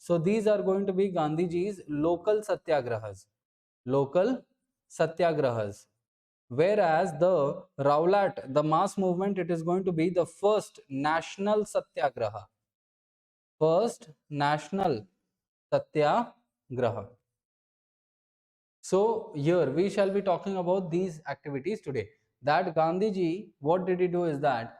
So these are going to be Gandhiji's local satyagrahas. Local satyagrahas. Whereas the Rowlatt, the mass movement, it is going to be the first national satyagraha. First national satyagraha. So here we shall be talking about these activities today. That Gandhiji, what did he do is that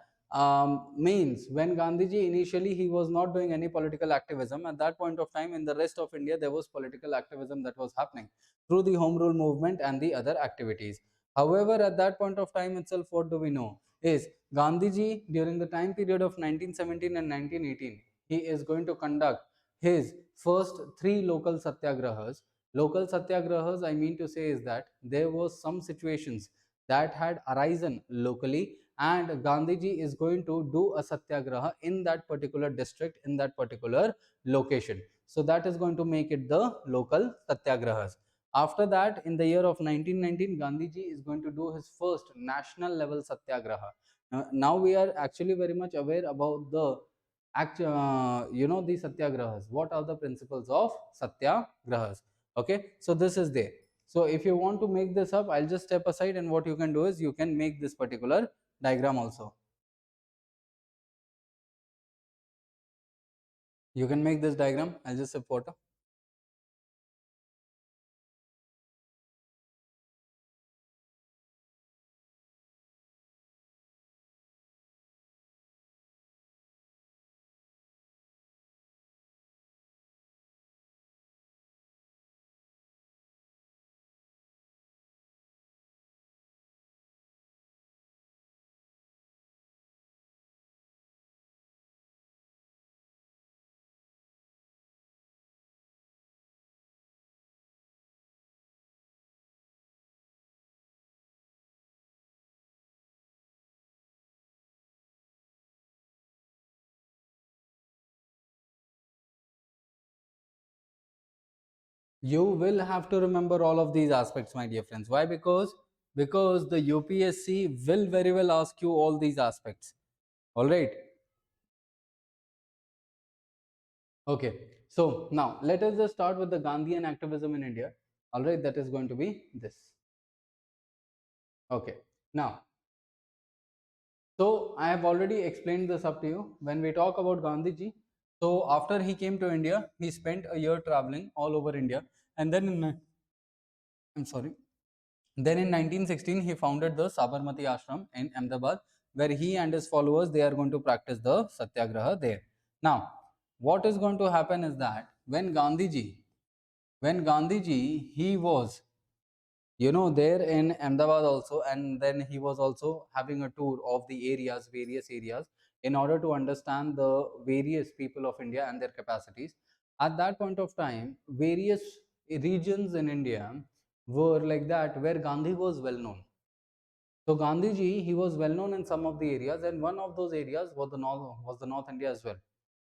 means when Gandhiji initially he was not doing any political activism. At that point of time in the rest of India there was political activism that was happening through the home rule movement and the other activities. However, at that point of time itself, what do we know is Gandhiji during the time period of 1917 and 1918, he is going to conduct his first 3 local satyagrahas. Local satyagrahas, I mean to say, is that there was some situations that had arisen locally, and Gandhiji is going to do a satyagraha in that particular district, in that particular location. So that is going to make it the local satyagrahas. After that, in the year of 1919, Gandhiji is going to do his first national level satyagraha. Now we are actually very much aware about the the satyagrahas. What are the principles of satyagrahas? Okay, so this is there. So if you want to make this up, I'll just step aside, and what you can do is you can make this particular diagram also. You can make this diagram. I'll just say photo. You will have to remember all of these aspects, my dear friends. Why? Because the UPSC will very well ask you all these aspects. All right. Okay. So now let us just start with the Gandhian activism in India. All right. That is going to be this. Okay. Now, so I have already explained this up to you. When we talk about Gandhiji, so after he came to India, he spent a year traveling all over India, and then I'm sorry. Then in 1916, he founded the Sabarmati Ashram in Ahmedabad, where he and his followers, they are going to practice the Satyagraha there. Now, what is going to happen is that when Gandhiji, he was, there in Ahmedabad also, and then he was also having a tour of the areas, various areas, in order to understand the various people of India and their capacities. At that point of time, various regions in India were like that where Gandhi was well known. So Gandhiji, he was well known in some of the areas, and one of those areas was the North India as well.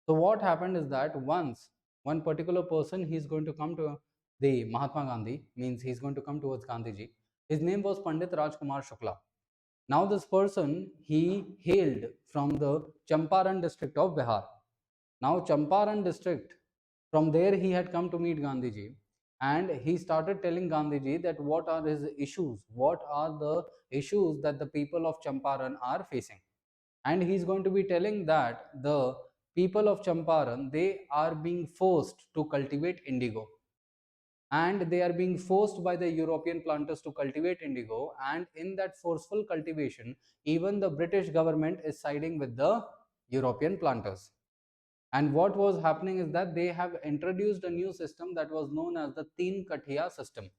So what happened is that once one particular person, he's going to come to the Mahatma Gandhi, means he's going to come towards Gandhiji. His name was Pandit Rajkumar Shukla. Now this person, he hailed from the Champaran district of Bihar. Now Champaran district, from there he had come to meet Gandhiji, and he started telling Gandhiji that what are his issues, what are the issues that the people of Champaran are facing. And he's going to be telling that the people of Champaran, they are being forced to cultivate indigo, and they are being forced by the European planters to cultivate indigo, and in that forceful cultivation, even the British government is siding with the European planters. And what was happening is that they have introduced a new system that was known as the Tinkathia system.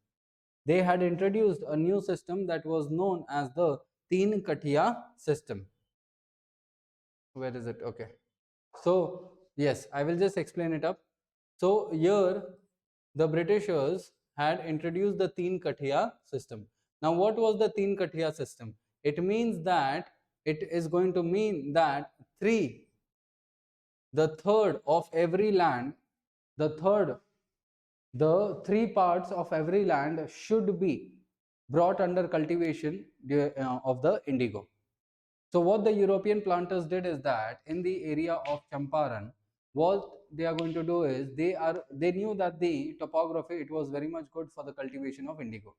They had introduced a new system that was known as the Tinkathia system. Where is it? Okay. So, yes, I will just explain it up. So, here the Britishers had introduced the Tinkathia system. Now, what was the Tinkathia system? It means that it is going to mean that the third of every land, the 3 parts of every land should be brought under cultivation of the indigo. So what the European planters did is that in the area of Champaran, what they are going to do is they knew that the topography, it was very much good for the cultivation of indigo.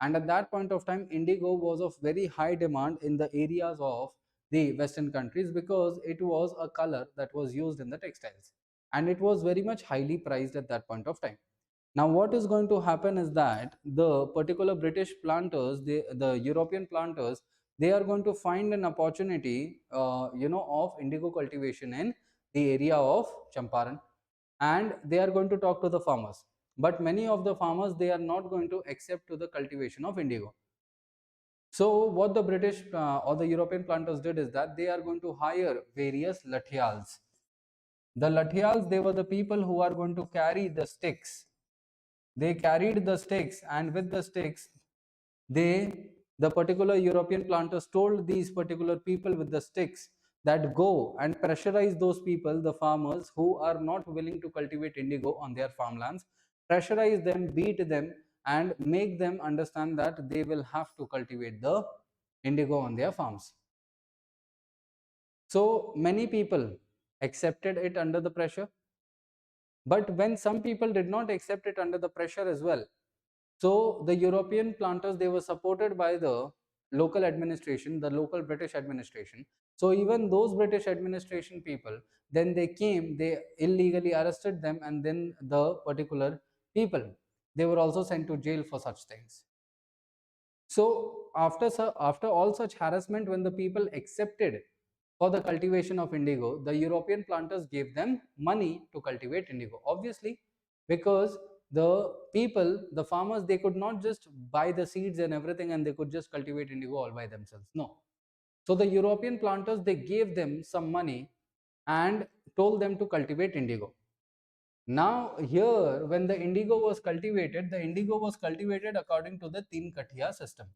And at that point of time, indigo was of very high demand in the areas of the western countries, because it was a color that was used in the textiles, and it was very much highly priced at that point of time. Now what is going to happen is that the particular British planters, the European planters, they are going to find an opportunity, of indigo cultivation in the area of Champaran, and they are going to talk to the farmers. But many of the farmers, they are not going to accept to the cultivation of indigo. So what the British or the European planters did is that they are going to hire various lathials. The lathials, they were the people who are going to carry the sticks. They carried the sticks, and with the sticks, the particular European planters told these particular people with the sticks that go and pressurize those people, the farmers who are not willing to cultivate indigo on their farmlands, pressurize them, beat them, and make them understand that they will have to cultivate the indigo on their farms. So many people accepted it under the pressure, but when some people did not accept it under the pressure as well, so the European planters, they were supported by the local administration, the local British administration. So even those British administration people, then they came, they illegally arrested them, and then the particular people, they were also sent to jail for such things. So after all such harassment, when the people accepted for the cultivation of indigo, the European planters gave them money to cultivate indigo. Obviously, because the people, the farmers, they could not just buy the seeds and everything and they could just cultivate indigo all by themselves. No. So the European planters, they gave them some money and told them to cultivate indigo. Now here, when the indigo was cultivated according to the Tinkathia system.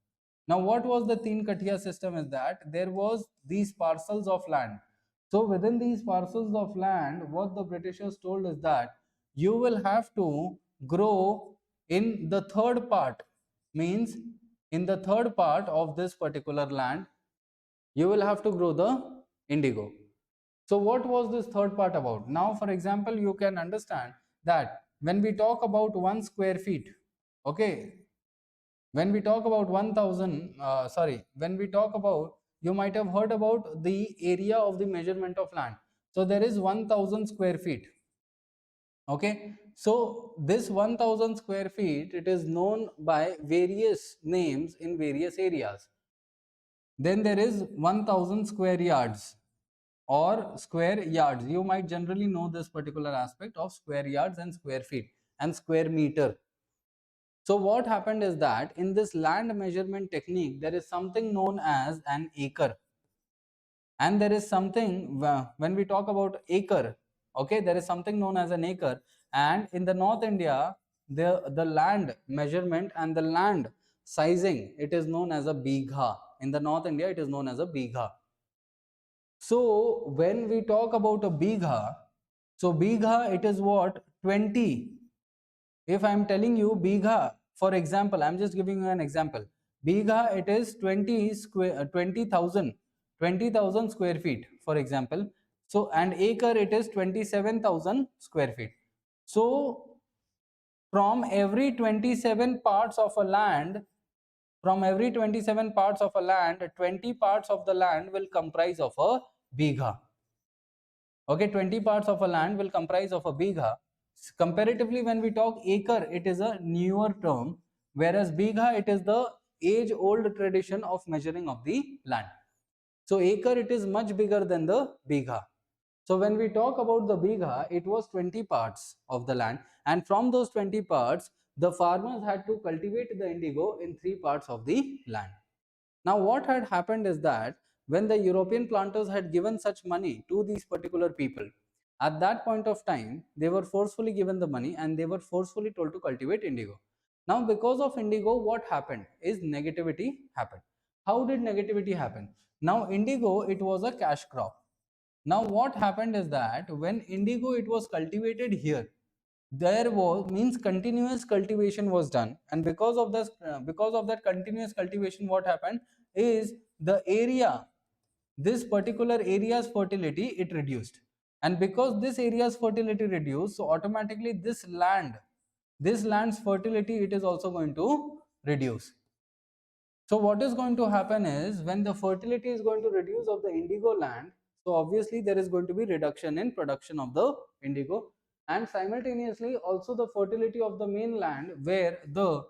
Now what was the Tinkathia system is that there was these parcels of land. So within these parcels of land, what the Britishers told is that you will have to grow in the third part, means in the third part of this particular land, you will have to grow the indigo. So what was this third part about? Now, for example, you can understand that when we talk about 1 square feet, okay, when we talk about 1000, when we talk about, you might have heard about the area of the measurement of land. So there is 1000 square feet. Okay, so this 1000 square feet, it is known by various names in various areas. Then there is 1000 square yards or square yards. You might generally know this particular aspect of square yards and square feet and square meter. So what happened is that in this land measurement technique, there is something known as an acre. And there is something, when we talk about acre, okay, there is something known as an acre. And in the North India, the land measurement and the land sizing, it is known as a bigha. In the North India, it is known as a bigha. So when we talk about a bigha, so bigha, it is what? 20. If I am telling you bigha, for example, I am just giving you an example. Bigha, it is 20,000 square feet, for example. So and acre, it is 27,000 square feet. So from every 27 parts of a land, 20 parts of the land will comprise of a bigha. Okay, 20 parts of a land will comprise of a bigha. Comparatively, when we talk acre, it is a newer term, whereas bigha, it is the age-old tradition of measuring of the land. So acre, it is much bigger than the bigha. So when we talk about the bigha, it was 20 parts of the land, and from those 20 parts, the farmers had to cultivate the indigo in 3 parts of the land. Now what had happened is that when the European planters had given such money to these particular people, at that point of time, they were forcefully given the money and they were forcefully told to cultivate indigo. Now because of indigo, what happened is negativity happened. How did negativity happen? Now indigo, it was a cash crop. Now what happened is that when indigo, it was cultivated here, there was means continuous cultivation was done, and because of that continuous cultivation, what happened is the area, this particular area's fertility, it reduced. And because this area's fertility reduced, so automatically this land's fertility, it is also going to reduce. So what is going to happen is, when the fertility is going to reduce of the indigo land, so obviously there is going to be reduction in production of the indigo, and simultaneously also the fertility of the mainland where the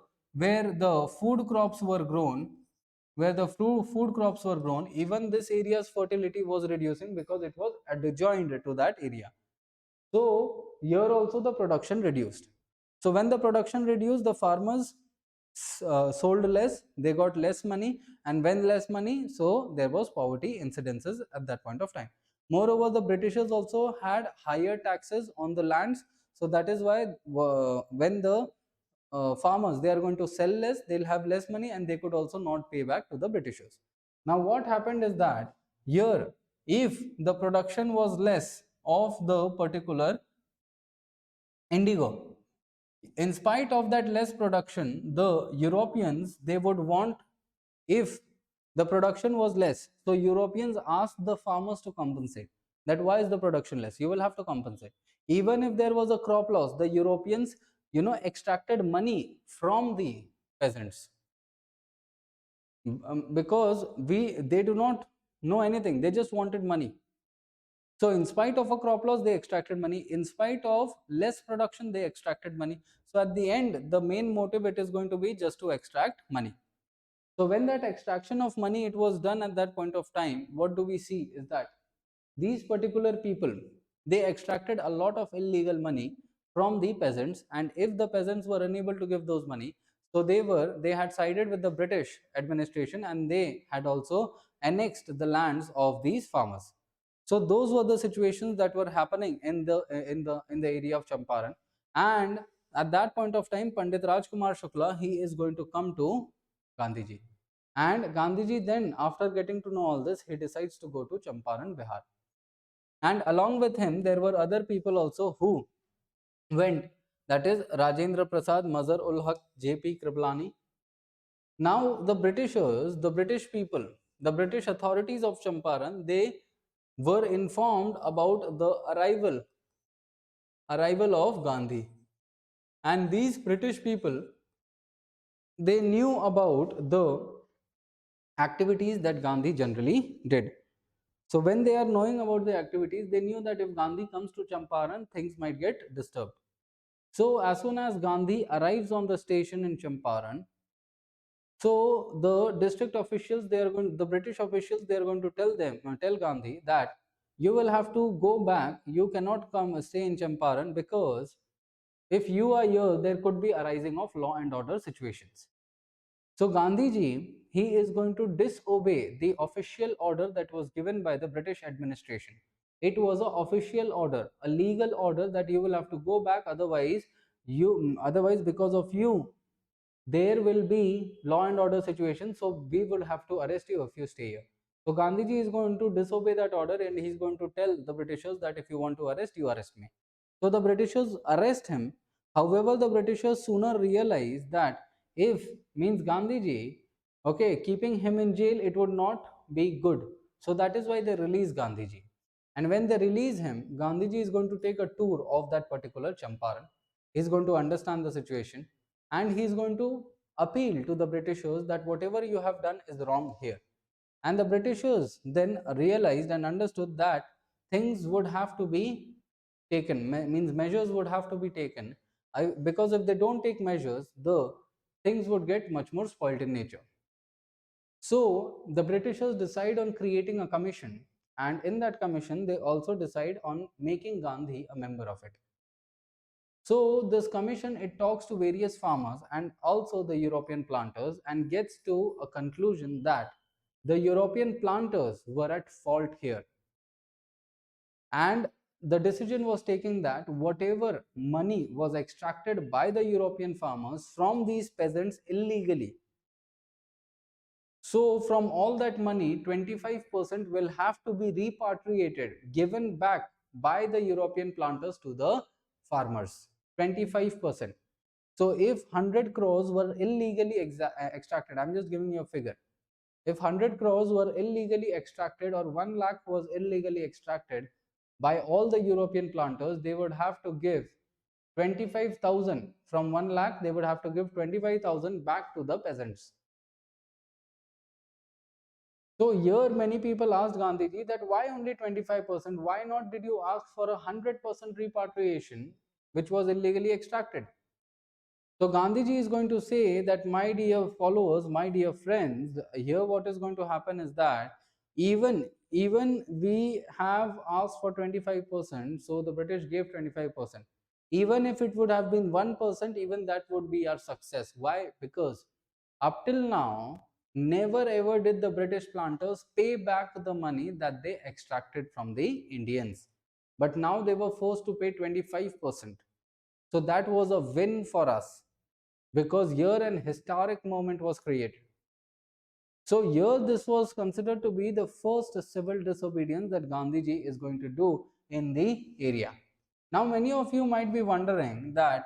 food crops were grown, even this area's fertility was reducing because it was adjoined to that area. So here also the production reduced. So when the production reduced, the farmers sold less, they got less money, and when less money, so there was poverty incidences at that point of time. Moreover, the Britishers also had higher taxes on the lands, so that is why when the farmers, they are going to sell less, they'll have less money, and they could also not pay back to the Britishers. Now what happened is that, here, if the production was less of the particular indigo, in spite of that less production, the Europeans, they would want, if the production was less, so Europeans asked the farmers to compensate, that why is the production less, you will have to compensate. Even if there was a crop loss, the Europeans, extracted money from the peasants, because they do not know anything, they just wanted money. So in spite of a crop loss, they extracted money. In spite of less production, they extracted money. So at the end, the main motive, it is going to be just to extract money. So when that extraction of money, it was done at that point of time, what do we see is that these particular people, they extracted a lot of illegal money from the peasants, and if the peasants were unable to give those money, so they had sided with the British administration, and they had also annexed the lands of these farmers. So those were the situations that were happening in the area of Champaran. And at that point of time, Pandit Rajkumar Shukla, he is going to come to Gandhiji, and Gandhiji, then after getting to know all this, he decides to go to Champaran, Bihar. And along with him, there were other people also who went, that is Rajendra Prasad, Mazhar ul Haq, JP Kriplani. Now the Britishers, the British people, the British authorities of Champaran, they were informed about the arrival of Gandhi. And these British people, they knew about the activities that Gandhi generally did. So when they are knowing about the activities, they knew that if Gandhi comes to Champaran, things might get disturbed. So as soon as Gandhi arrives on the station in Champaran, so the district officials, the British officials, they are going to tell Gandhi that you will have to go back. You cannot come stay in Champaran, because if you are here, there could be arising of law and order situations. So Gandhiji, he is going to disobey the official order that was given by the British administration. It was an official order, a legal order, that you will have to go back, otherwise because of you, there will be law and order situation, so we would have to arrest you if you stay here. So Gandhiji is going to disobey that order, and he is going to tell the Britishers that if you want to arrest, you arrest me. So the Britishers arrest him. However, the Britishers sooner realize that if, means Gandhiji, okay, keeping him in jail, it would not be good. So that is why they release Gandhiji. And when they release him, Gandhiji is going to take a tour of that particular Champaran. He is going to understand the situation, and he is going to appeal to the Britishers that whatever you have done is wrong here. And the Britishers then realized and understood that things would have to be taken, means measures would have to be taken, because if they don't take measures, the things would get much more spoiled in nature. So the Britishers decide on creating a commission, and in that commission, they also decide on making Gandhi a member of it. So this commission, it talks to various farmers and also the European planters, and gets to a conclusion that the European planters were at fault here. And the decision was taken that whatever money was extracted by the European farmers from these peasants illegally, so from all that money, 25% will have to be repatriated, given back by the European planters to the farmers. 25%. So if 100 crores were illegally extracted, I'm just giving you a figure. If 100 crores were illegally extracted, or 1 lakh was illegally extracted, by all the European planters, they would have to give 25,000 from 1 lakh, they would have to give 25,000 back to the peasants. So here many people asked Gandhiji that why only 25%? Why not did you ask for 100% repatriation, which was illegally extracted? So Gandhiji is going to say that, my dear followers, my dear friends, here what is going to happen is that even we have asked for 25%, so the British gave 25%. Even if it would have been 1%, even that would be our success. Why? Because up till now, never ever did the British planters pay back the money that they extracted from the Indians. But now they were forced to pay 25%. So that was a win for us, because here an historic moment was created. So here this was considered to be the first civil disobedience that Gandhiji is going to do in the area. Now many of you might be wondering that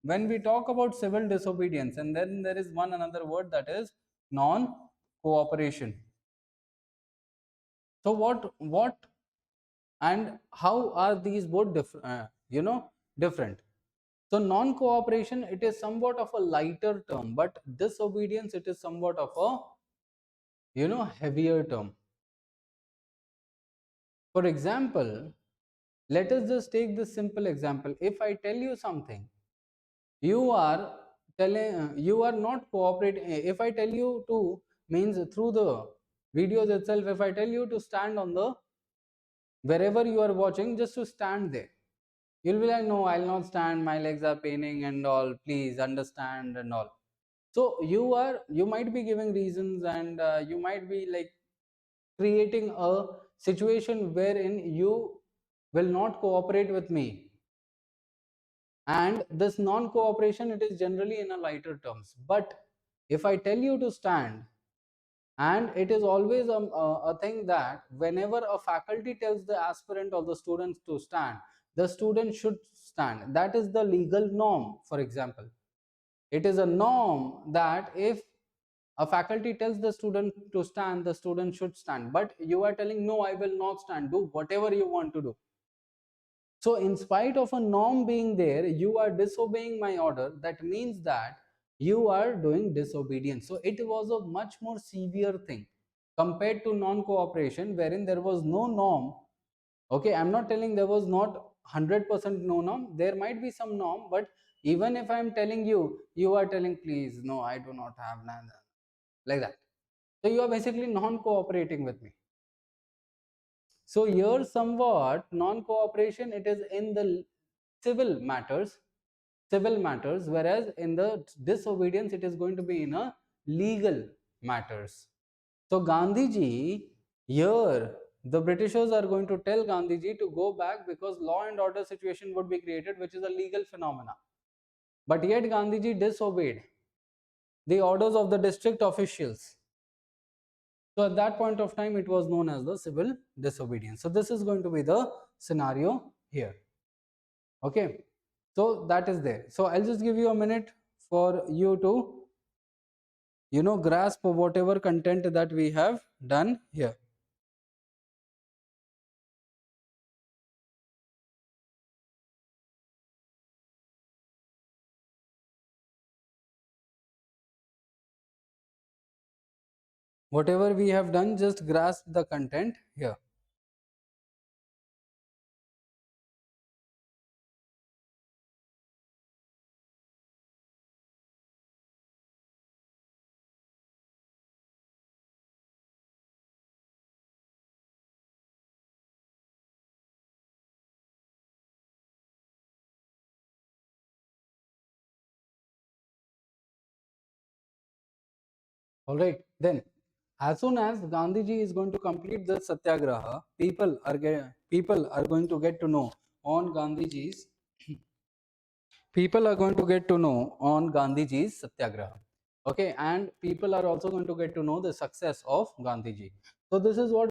when we talk about civil disobedience, and then there is one another word, that is non-cooperation. So what and how are these both different? So non-cooperation, it is somewhat of a lighter term, but disobedience, it is somewhat of a heavier term. For example, let us just take this simple example. If I tell you something, you are you are not cooperating. If I tell you to, means through the videos itself, if I tell you to stand on the, wherever you are watching, just to stand there, you'll be like, no, I'll not stand, my legs are paining and all, please understand and all. So you might be giving reasons, and you might be like creating a situation wherein you will not cooperate with me. And this non cooperation, it is generally in a lighter terms. But if I tell you to stand, and it is always a thing that whenever a faculty tells the aspirant or the students to stand, the student should stand. That is the legal norm. For example, it is a norm that if a faculty tells the student to stand, the student should stand. But you are telling, no, I will not stand, do whatever you want to do. So in spite of a norm being there, you are disobeying my order. That means that you are doing disobedience. So it was a much more severe thing compared to non-cooperation, wherein there was no norm. Okay, I'm not telling there was not 100% no norm. There might be some norm, but even if I'm telling you, you are telling, please, no, I do not have none, like that. So you are basically non-cooperating with me. So here somewhat non-cooperation, it is in the civil matters, whereas in the disobedience, it is going to be in a legal matters. So Gandhiji, here the Britishers are going to tell Gandhiji to go back, because law and order situation would be created, which is a legal phenomena. But yet Gandhiji disobeyed the orders of the district officials. So at that point of time, it was known as the civil disobedience. So this is going to be the scenario here. Okay, so that is there. So I'll just give you a minute for you to grasp whatever content that we have done here. Whatever we have done, just grasp the content here. All right, then as soon as Gandhiji is going to complete the satyagraha, people are going to get to know on Gandhiji's satyagraha. Okay, and people are also going to get to know the success of Gandhiji. So this is what